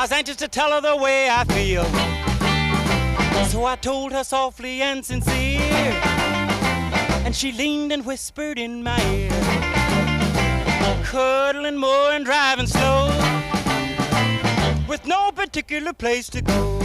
was anxious to tell her the way I feel, so I told her softly and sincere, and she leaned and whispered in my ear, cuddling more and driving slow, with no particular place to go.